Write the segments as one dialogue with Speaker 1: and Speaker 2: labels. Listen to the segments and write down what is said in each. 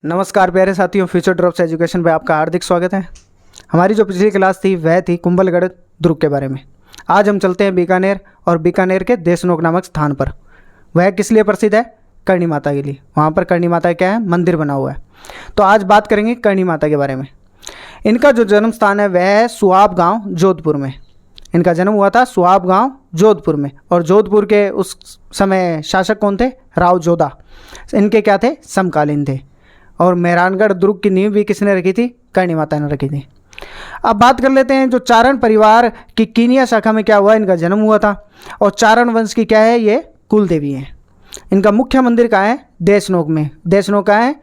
Speaker 1: नमस्कार प्यारे साथियों, फ्यूचर ड्रॉप्स एजुकेशन पे आपका हार्दिक स्वागत है। हमारी जो पिछली क्लास थी वह थी कुंभलगढ़ दुर्ग के बारे में। आज हम चलते हैं बीकानेर और बीकानेर के देशनोक नामक स्थान पर। वह किस लिए प्रसिद्ध है? करणी माता के लिए। वहाँ पर करणी माता क्या है? मंदिर बना हुआ है। तो आज बात करेंगे करणी माता के बारे में। इनका जो जन्म स्थान है वह है सुआब गाँव जोधपुर में। इनका जन्म हुआ था सुआब गाँव जोधपुर में। और जोधपुर के उस समय शासक कौन थे? राव जोधा। इनके क्या थे? समकालीन थे। और मेहरानगढ़ दुर्ग की नींव भी किसने रखी थी? करणी माता ने रखी थी। अब बात कर लेते हैं जो चारण परिवार की कीनिया शाखा में क्या हुआ, इनका जन्म हुआ था। और चारण वंश की क्या है? ये कुल देवी है। इनका मुख्य मंदिर कहाँ है? देशनोक में। देशनोक कहाँ है?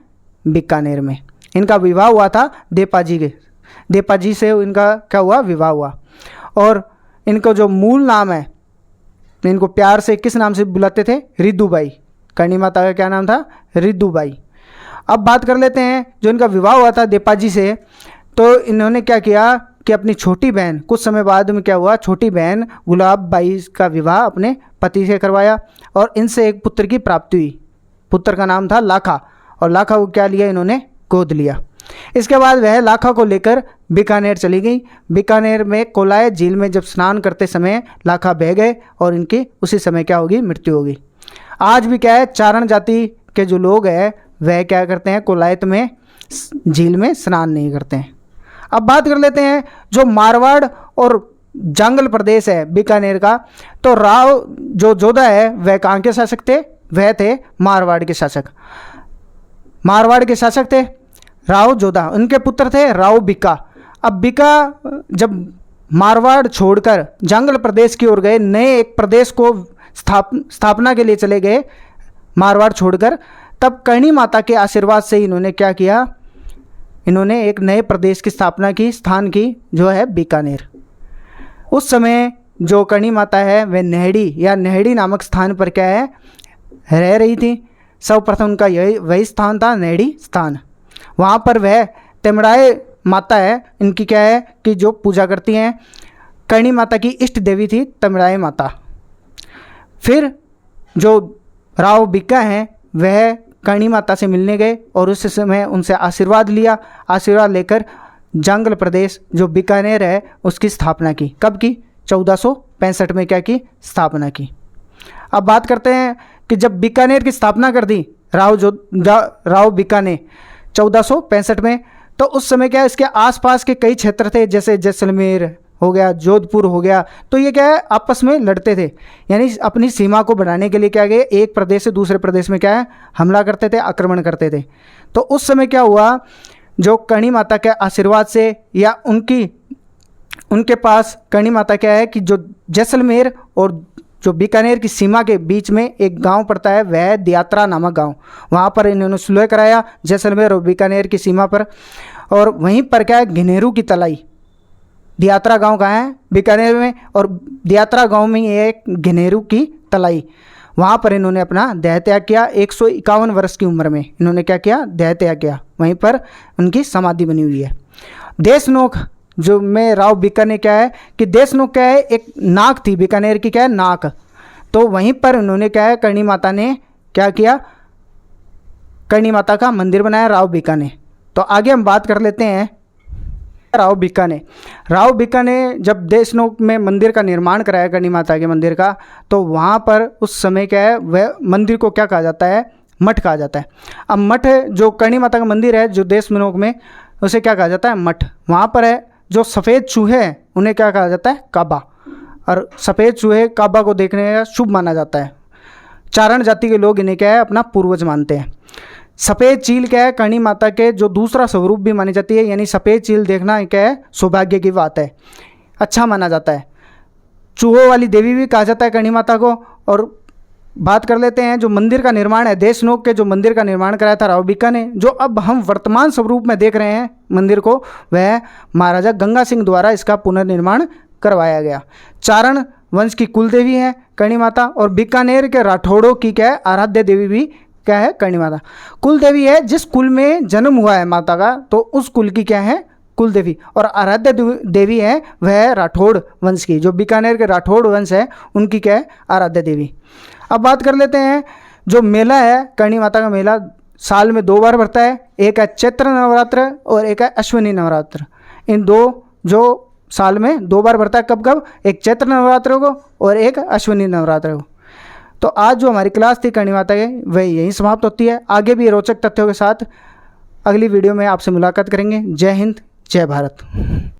Speaker 1: बीकानेर में। इनका विवाह हुआ था देपाजी से इनका क्या हुआ? विवाह हुआ। और इनको जो मूल नाम है, इनको प्यार से किस नाम से बुलाते थे? रिद्धुबाई। करणी माता का क्या नाम था? रिद्धुबाई। अब बात कर लेते हैं जो इनका विवाह हुआ था देपाजी से, तो इन्होंने क्या किया कि अपनी छोटी बहन, कुछ समय बाद में क्या हुआ, छोटी बहन गुलाब बाई का विवाह अपने पति से करवाया और इनसे एक पुत्र की प्राप्ति हुई। पुत्र का नाम था लाखा। और लाखा को क्या लिया इन्होंने? गोद लिया। इसके बाद वह लाखा को लेकर बीकानेर चली गई। बीकानेर में कोलाय झील में जब स्नान करते समय लाखा बह गए और इनकी उसी समय क्या होगी? मृत्यु होगी। आज भी क्या है, चारण जाति के जो लोग हैं वह क्या करते हैं? कोलायत में झील में स्नान नहीं करते हैं। अब बात कर लेते हैं जो मारवाड़ और जंगल प्रदेश है बीकानेर का, तो राव जो जोधा है वह कहाँ के शासक थे? वह थे मारवाड़ के शासक। मारवाड़ के शासक थे राव जोधा। उनके पुत्र थे राव बिका। अब बिका जब मारवाड़ छोड़कर जंगल प्रदेश की ओर गए, नए एक प्रदेश को स्थापना के लिए चले गए मारवाड़ छोड़कर, तब करणी माता के आशीर्वाद से इन्होंने क्या किया? इन्होंने एक नए प्रदेश की स्थापना की, स्थान की, जो है बीकानेर। उस समय जो करणी माता है वह नेहड़ी या नेहड़ी नामक स्थान पर क्या है? रह रही थी। सर्वप्रथम उनका वही स्थान था, नेहड़ी स्थान। वहाँ पर वह तेमड़ाए माता है, इनकी क्या है कि जो पूजा करती हैं। करणी माता की इष्ट देवी थी तेमड़ाए माता। फिर जो राव बिक्का हैं वह करणी माता से मिलने गए और उस समय उनसे आशीर्वाद लिया। आशीर्वाद लेकर जंगल प्रदेश जो बीकानेर है उसकी स्थापना की। कब की? 1465 में क्या की? स्थापना की। अब बात करते हैं कि जब बीकानेर की स्थापना कर दी राव बिक्का ने 1465 में, तो उस समय क्या इसके आसपास के कई क्षेत्र थे, जैसे जैसलमेर हो गया, जोधपुर हो गया, तो ये क्या है आपस में लड़ते थे। यानी अपनी सीमा को बढ़ाने के लिए क्या गए, एक प्रदेश से दूसरे प्रदेश में क्या है हमला करते थे, आक्रमण करते थे। तो उस समय क्या हुआ, जो करणी माता के आशीर्वाद से या उनके पास करणी माता क्या है कि जो जैसलमेर और जो बीकानेर की सीमा के बीच में एक गांव पड़ता है, वह दियात्रा नामक गांव, वहाँ पर इन्होंने सुलह कराया जैसलमेर और बीकानेर की सीमा पर। और वहीं पर क्या है, घिनेरू की तलाई। दियात्रा गांव कहाँ है? बीकानेर में। और दियात्रा गांव में एक घिनेरू की तलाई, वहाँ पर इन्होंने अपना देह त्याग किया। 151 वर्ष की उम्र में इन्होंने क्या किया? देह त्याग किया। वहीं पर उनकी समाधि बनी हुई है। देशनोक जो में राव बिक्का ने क्या है कि देशनोक क्या है, एक नाक थी बीकानेर की, क्या है? नाक। तो वहीं पर उन्होंने क्या है, करणी माता ने क्या किया? करणी माता का मंदिर बनाया राव बिक्का ने। तो आगे हम बात कर लेते हैं राव बिक्का ने जब देशनोक में मंदिर का निर्माण कराया करणी माता के मंदिर का, तो वहाँ पर उस समय क्या है, वह मंदिर को क्या कहा जाता है? मठ कहा जाता है। अब मठ जो करणी माता का मंदिर है जो देशनोक में, उसे क्या कहा जाता है? मठ। वहाँ पर है जो सफ़ेद चूहे हैं उन्हें क्या कहा जाता है? काबा। और सफ़ेद चूहे काबा को देखने का शुभ माना जाता है। चारण जाति के लोग इन्हें क्या है अपना पूर्वज मानते हैं। सफ़ेद चील क्या है? करणी माता के जो दूसरा स्वरूप भी मानी जाती है, यानी सफ़ेद चील देखना क्या है? सौभाग्य की बात है, अच्छा माना जाता है। चूहों वाली देवी भी कहा जाता है करणी माता को। और बात कर लेते हैं जो मंदिर का निर्माण है, देशनोक के जो मंदिर का निर्माण कराया था राव बिक्का ने, जो अब हम वर्तमान स्वरूप में देख रहे हैं मंदिर को, वह महाराजा गंगा सिंह द्वारा इसका पुनर्निर्माण करवाया गया। चारण वंश की कुल देवी है करणी माता। और बीकानेर के राठौड़ों की क्या है? आराध्य देवी भी क्या है? करणी माता। कुल देवी है जिस कुल में जन्म हुआ है माता का, तो उस कुल की क्या है? कुल देवी। और आराध्य देवी है वह राठौड़ वंश की, जो बीकानेर के राठौड़ वंश है उनकी क्या है? आराध्य देवी। अब बात कर लेते हैं जो मेला है करणी माता का मेला साल में 2 बार बढ़ता है, एक है चैत्र नवरात्र और एक है अश्विनी नवरात्र। इन दो जो साल में 2 बार बढ़ता है, कब कब, एक चैत्र नवरात्र को और एक अश्विनी नवरात्र को। तो आज जो हमारी क्लास थी करणी माता की वह यहीं समाप्त होती है। आगे भी रोचक तथ्यों के साथ अगली वीडियो में आपसे मुलाकात करेंगे। जय हिंद, जय भारत।